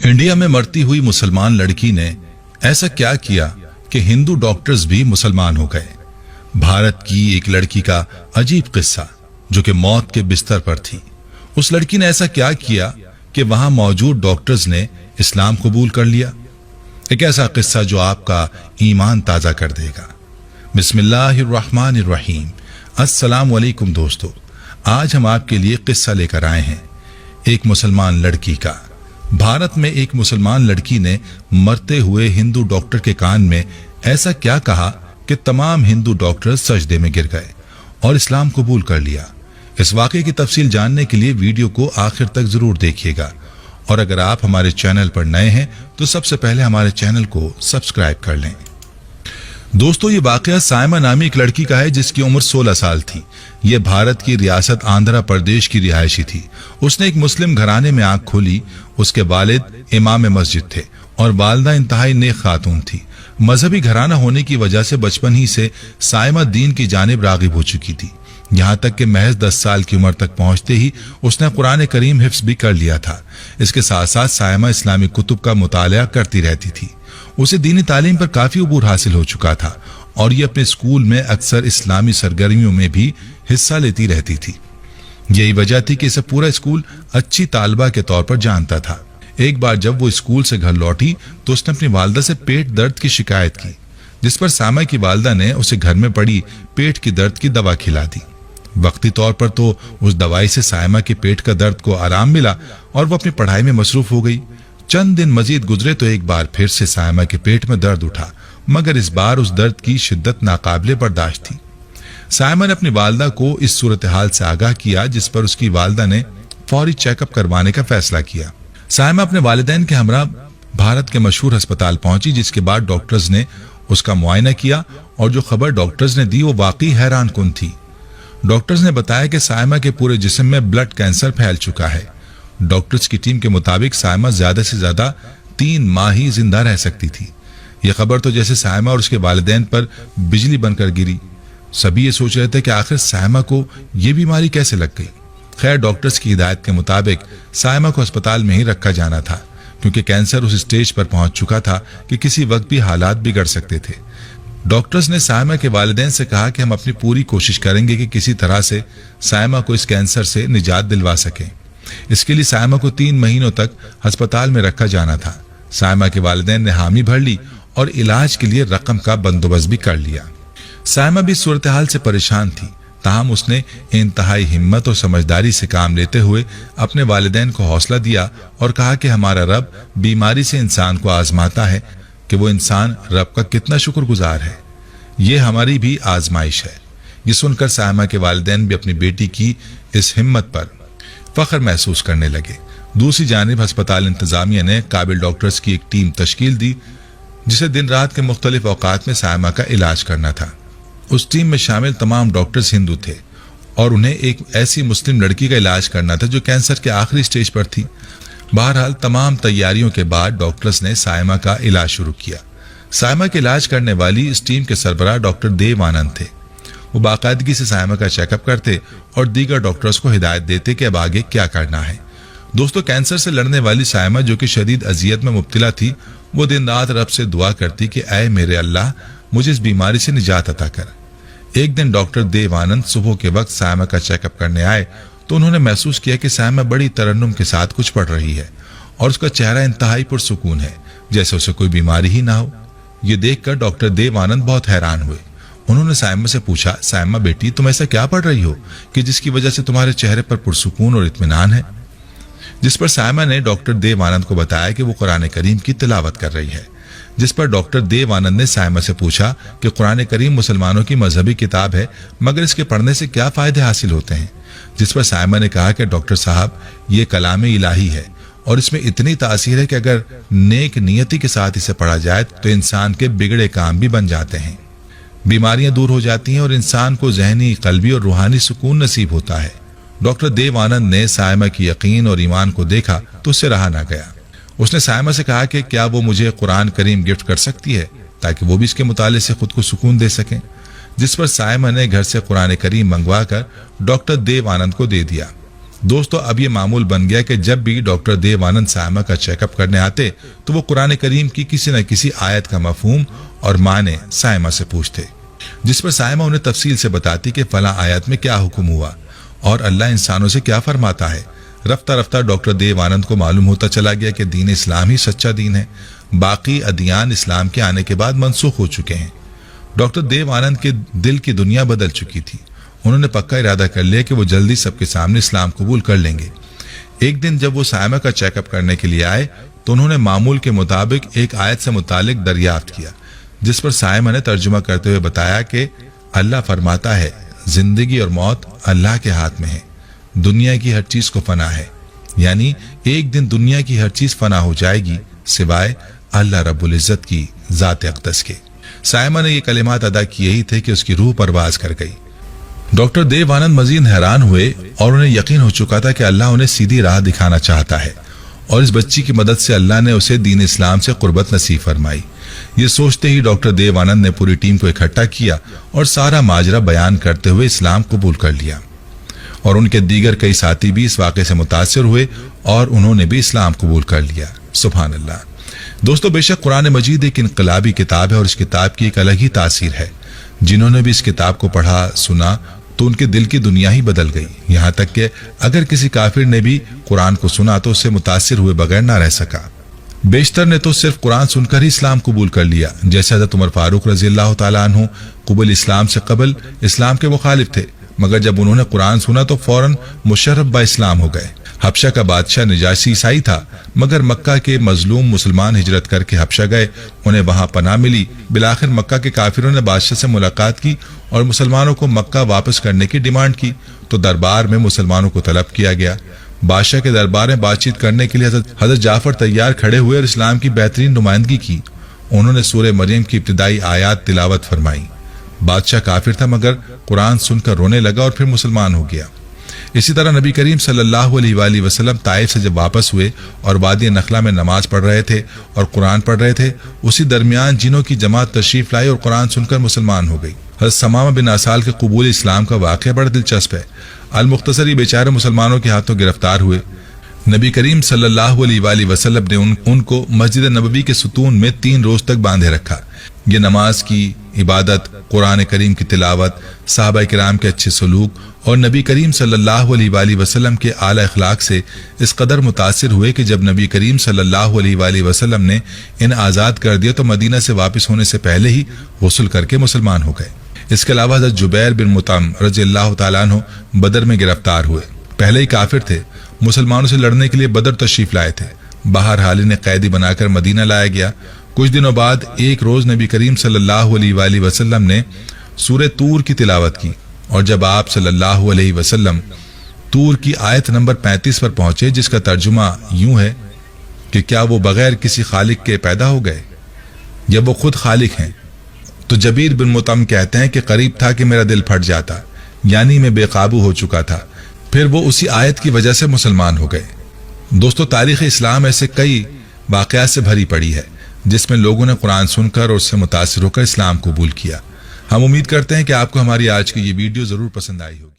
India में मरती हुई मुसलमान लड़की ने ऐसा क्या किया कि हिंदू डॉक्टर्स भी मुसलमान हो गए। भारत की एक लड़की का अजीब किस्सा जो कि मौत के बिस्तर पर थी। उस लड़की ने ऐसा क्या किया कि वहां मौजूद डॉक्टर्स ने इस्लाम कबूल कर लिया। एक ऐसा किस्सा जो आपका ईमान ताजा कर देगा। बिस्मिल्लाहिर्रहमानिर्रहीम। अस्सलाम वालेकुम दोस्तों, आज हम आपके लिए किस्सा लेकर आए हैं एक मुसलमान लड़की का। भारत में एक मुसलमान लड़की ने मरते हुए हिंदू डॉक्टर के कान में ऐसा क्या कहा कि तमाम हिंदू डॉक्टर सजदे में गिर गए और इस्लाम कबूल कर लिया। इस वाकये की तफसील जानने के लिए वीडियो को आखिर तक जरूर देखिएगा और अगर आप हमारे चैनल पर नए हैं तो सबसे पहले हमारे चैनल को सब्सक्राइब कर लें। दोस्तों, ये वाकया साइमा नामी एक लड़की का है जिसकी उम्र 16 साल थी। ये भारत की रियासत आंध्र प्रदेश की रिहायशी थी। उसने एक मुस्लिम घराने में आंख खोली। उसके वालिद इमाम मस्जिद थे और वालदा इंतहाई नेक खातून थी। मजहबी घराना होने की वजह से बचपन ही से साइमा दीन की जानिब रागिब हो चुकी थी। यहाँ तक कि महज 10 साल की उम्र तक पहुंचते ही उसने कुरान करीम हिफ्ज भी कर लिया था। इसके साथ साथ साइमा इस्लामी कुतुब का मुतालिया करती रहती थी। उसे दीनी तालीम पर काफी अबूर हासिल हो चुका था और ये अपने स्कूल में अक्सर इस्लामी सरगर्मियों में भी हिस्सा लेती रहती थी। यही वजह थी कि इसे पूरा स्कूल अच्छी तालबा के तौर पर जानता था। एक बार जब वो स्कूल से घर लौटी तो उसने अपनी वालदा से पेट दर्द की शिकायत की, जिस पर साइमा की वालदा ने उसे घर में पड़ी पेट की दर्द की दवा खिला दी। वक्ती तौर पर तो उस दवाई से साइमा के पेट का दर्द को आराम मिला और वो अपनी पढ़ाई में मसरूफ हो गई। चंद दिन मजीद गुजरे तो एक बार फिर से साइमा के पेट में दर्द उठा, मगर इस बार उस दर्द की शिद्दत नाकाबिले बर्दाश्त थी। साइमा ने अपनी वालदा को इस सूरत हाल से आगाह किया, जिस पर उसकी वालदा ने फौरी चेकअप करवाने का फैसला किया। साइमा अपने वालिदैन के हमरा भारत के मशहूर अस्पताल पहुंची, जिसके बाद डॉक्टर्स ने उसका मुआयना किया और जो खबर डॉक्टर्स ने दी वो वाकई हैरान कुन थी। डॉक्टर्स ने बताया कि साइमा के पूरे जिस्म में ब्लड कैंसर फैल चुका है। डॉक्टर्स की टीम के मुताबिक साइमा ज्यादा से ज्यादा 3 माह ही जिंदा रह सकती थी। यह खबर तो जैसे साइमा और उसके वालिदैन पर बिजली बनकर गिरी। सभी ये सोच रहे थे कि आखिर साइमा को यह बीमारी कैसे लग गई। खैर, डॉक्टर्स की हिदायत के मुताबिक साइमा को अस्पताल में ही रखा जाना था, क्योंकि कैंसर उस स्टेज पर पहुंच चुका था कि किसी वक्त भी हालात बिगड़ सकते थे। डॉक्टर्स ने साइमा के वालिदैन से कहा कि हम अपनी पूरी कोशिश करेंगे कि किसी तरह से साइमा को इस कैंसर से निजात दिलवा सकें। इसके लिए साइमा को 3 महीनों तक अस्पताल में रखा जाना था। साइमा के वालिदैन ने हामी भर ली और इलाज के लिए रकम का बंदोबस्त भी कर लिया। साइमा भी सूरत हाल से परेशान थी, ताहम उसने इंतहाई हिम्मत और समझदारी से काम लेते हुए अपने वालिदैन को हौसला दिया और कहा कि हमारा रब बीमारी से इंसान को आजमाता है कि वो इंसान रब का कितना शुक्रगुजार है। ये हमारी भी आजमाइश है। ये सुनकर साइमा के वालिदैन भी अपनी बेटी की इस हिम्मत पर फख्र महसूस करने लगे। दूसरी जानिब अस्पताल इंतजामिया ने काबिल डॉक्टर्स की एक टीम तश्कील दी, जिसे दिन रात के मुख्तलिफ औकात में साइमा का इलाज करना था। उस टीम में शामिल तमाम डॉक्टर्स हिंदू थे और उन्हें एक ऐसी मुस्लिम लड़की का इलाज करना था जो कैंसर के आखिरी स्टेज पर थी। बहरहाल तमाम तैयारियों के बाद डॉक्टर्स ने साइमा का इलाज शुरू किया। साइमा का इलाज करने वाली इस टीम के सरबराह डॉक्टर देव आनंद थे। वो बाकायदगी से साइमा का चेकअप करते और दीगर डॉक्टर्स को हिदायत देते कि अब आगे क्या करना है। दोस्तों, कैंसर से लड़ने वाली साइमा, जो कि शदीद अजियत में मुब्तला थी, वो दिन रात रब से दुआ करती कि ऐ मेरे अल्लाह, मुझे इस बीमारी से निजात अता कर। एक दिन डॉक्टर देव आनंद सुबह के वक्त साइमा का चेकअप करने आए तो उन्होंने महसूस किया कि साइमा बड़ी तरन्नुम के साथ कुछ पढ़ रही है और उसका चेहरा इंतहाई पुरसुकून है, जैसे उसे कोई बीमारी ही ना हो। ये देखकर डॉक्टर देव आनंद बहुत हैरान हुए। उन्होंने साइमा से पूछा, साइमा बेटी, तुम ऐसा क्या पढ़ रही हो कि जिसकी वजह से तुम्हारे चेहरे पर पुरसुकून और इत्मीनान है। जिस पर साइमा ने डॉक्टर देव आनंद को बताया कि वो कुरान करीम की तिलावत कर रही है। जिस पर डॉक्टर देव आनंद ने साइमा से पूछा कि कुरान करीम मुसलमानों की मजहबी किताब है, मगर इसके पढ़ने से क्या फायदे हासिल होते हैं। जिस पर साइमा ने कहा कि डॉक्टर साहब, ये कलाम इलाही है और इसमें इतनी तासीर है कि अगर नेक नियति के साथ इसे पढ़ा जाए तो इंसान के बिगड़े काम भी बन जाते हैं, बीमारियां दूर हो जाती हैं और इंसान को ज़हनी, क़ल्बी और रूहानी सुकून नसीब होता है। डॉक्टर देव आनंद ने साइमा की यकीन और ईमान को देखा तो उससे रहा ना गया। उसने साइमा से कहा कि क्या वो मुझे कुरान करीम गिफ्ट कर सकती है ताकि वो भी इसके मुताले से खुद को सुकून दे सकें। जिस पर साइमा ने घर से कुरान करीम मंगवा कर डॉक्टर देव आनंद को दे दिया। دوستو اب یہ معمول بن گیا کہ جب بھی ڈاکٹر دیو آنند سائمہ کا چیک اپ کرنے آتے تو وہ قرآن کریم کی کسی نہ کسی آیت کا مفہوم اور معنی سائمہ سے پوچھتے، جس پر سائمہ انہیں تفصیل سے بتاتی کہ فلاں آیت میں کیا حکم ہوا اور اللہ انسانوں سے کیا فرماتا ہے۔ رفتہ رفتہ ڈاکٹر دیو آنند کو معلوم ہوتا چلا گیا کہ دین اسلام ہی سچا دین ہے، باقی ادیان اسلام کے آنے کے بعد منسوخ ہو چکے ہیں۔ ڈاکٹر دیو آنند کے دل کی دنیا بدل چکی تھی۔ انہوں نے پکا ارادہ کر لیا کہ وہ جلدی سب کے سامنے اسلام قبول کر لیں گے۔ ایک دن جب وہ سائمہ کا چیک اپ کرنے کے لیے آئے تو انہوں نے معمول کے مطابق ایک آیت سے متعلق دریافت کیا، جس پر سائمہ نے ترجمہ کرتے ہوئے بتایا کہ اللہ فرماتا ہے زندگی اور موت اللہ کے ہاتھ میں ہے، دنیا کی ہر چیز کو فنا ہے، یعنی ایک دن دنیا کی ہر چیز فنا ہو جائے گی سوائے اللہ رب العزت کی ذات اقدس کے۔ سائمہ نے یہ کلمات ادا کیے ہی تھے کہ اس کی روح پرواز کر گئی۔ ڈاکٹر دیو آنند مزید حیران ہوئے اور انہیں یقین ہو چکا تھا کہ اللہ انہیں سیدھی راہ دکھانا چاہتا ہے اور اس بچی کی مدد سے اللہ نے اسے دین اسلام سے قربت نصیب فرمائی۔ یہ سوچتے ہی ڈاکٹر دیو آنند نے پوری ٹیم کو اکٹھا کیا اور سارا ماجرا بیان کرتے ہوئے اسلام قبول کر لیا، اور ان کے دیگر کئی ساتھی بھی اس واقعے سے متاثر ہوئے اور انہوں نے بھی اسلام قبول کر لیا۔ سبحان اللہ۔ دوستو بے شک قرآن مجید ایک انقلابی کتاب ہے اور اس کتاب کی ایک الگ ہی تاثیر ہے۔ جنہوں نے بھی اس کتاب کو پڑھا سنا تو ان کے دل کی دنیا ہی بدل گئی، یہاں تک کہ اگر کسی کافر نے بھی قرآن کو سنا تو اس سے متاثر ہوئے بغیر نہ رہ سکا۔ بیشتر نے تو صرف قرآن سن کر ہی اسلام قبول کر لیا، جیسے حضرت عمر فاروق رضی اللہ تعالیٰ عنہ قبول اسلام سے قبل اسلام کے مخالف تھے، مگر جب انہوں نے قرآن سنا تو فوراً مشرف با اسلام ہو گئے۔ حبشہ کا بادشاہ نجاشی عیسائی تھا، مگر مکہ کے مظلوم مسلمان ہجرت کر کے حبشہ گئے، انہیں وہاں پناہ ملی۔ بالآخر مکہ کے کافروں نے بادشاہ سے ملاقات کی اور مسلمانوں کو مکہ واپس کرنے کی ڈیمانڈ کی تو دربار میں مسلمانوں کو طلب کیا گیا۔ بادشاہ کے دربار میں بات چیت کرنے کے لیے حضرت جعفر تیار کھڑے ہوئے اور اسلام کی بہترین نمائندگی کی۔ انہوں نے سورہ مریم کی ابتدائی آیات تلاوت فرمائی۔ بادشاہ کافر تھا مگر قرآن سن کر رونے لگا اور پھر مسلمان ہو گیا۔ اسی طرح نبی کریم صلی اللہ علیہ وآلہ وسلم طائف سے جب واپس ہوئے اور وادی نخلا میں نماز پڑھ رہے تھے اور قرآن پڑھ رہے تھے، اسی درمیان جنوں کی جماعت تشریف لائی اور قرآن سن کر مسلمان ہو گئی۔ حضرت ثمامہ بن اسال کے قبول اسلام کا واقعہ بڑا دلچسپ ہے۔ المختصر یہ بیچارے مسلمانوں کے ہاتھوں گرفتار ہوئے۔ نبی کریم صلی اللہ علیہ وآلہ وسلم نے ان کو مسجد نبوی کے ستون میں 3 روز تک باندھے رکھا۔ یہ نماز کی عبادت، قرآن کریم کی تلاوت، صحابہ کرام کے اچھے سلوک اور نبی کریم صلی اللہ علیہ وآلہ وسلم کے اعلیٰ اخلاق سے اس قدر متاثر ہوئے کہ جب نبی کریم صلی اللہ علیہ وآلہ وسلم نے انہیں آزاد کر دیا تو مدینہ سے واپس ہونے سے پہلے ہی غسل کر کے مسلمان ہو گئے۔ اس کے علاوہ حضرت جبیر بن مطعم رضی اللہ تعالیٰ عنہ بدر میں گرفتار ہوئے۔ پہلے ہی کافر تھے، مسلمانوں سے لڑنے کے لیے بدر تشریف لائے تھے۔ بہرحال انہیں قیدی بنا کر مدینہ لایا گیا۔ کچھ دنوں بعد ایک روز نبی کریم صلی اللہ علیہ وآلہ وسلم نے سورہ طور کی تلاوت کی، اور جب آپ صلی اللہ علیہ وسلم طور کی آیت نمبر 35 پر پہنچے، جس کا ترجمہ یوں ہے کہ کیا وہ بغیر کسی خالق کے پیدا ہو گئے؟ جب وہ خود خالق ہیں، تو جبیر بن مطعم کہتے ہیں کہ قریب تھا کہ میرا دل پھٹ جاتا، یعنی میں بے قابو ہو چکا تھا۔ پھر وہ اسی آیت کی وجہ سے مسلمان ہو گئے۔ دوستو تاریخ اسلام ایسے کئی واقعات سے بھری پڑی ہے جس میں لوگوں نے قرآن سن کر اور اس سے متاثر ہو کر اسلام قبول کیا۔ ہم امید کرتے ہیں کہ آپ کو ہماری آج کی یہ ویڈیو ضرور پسند آئی ہوگی۔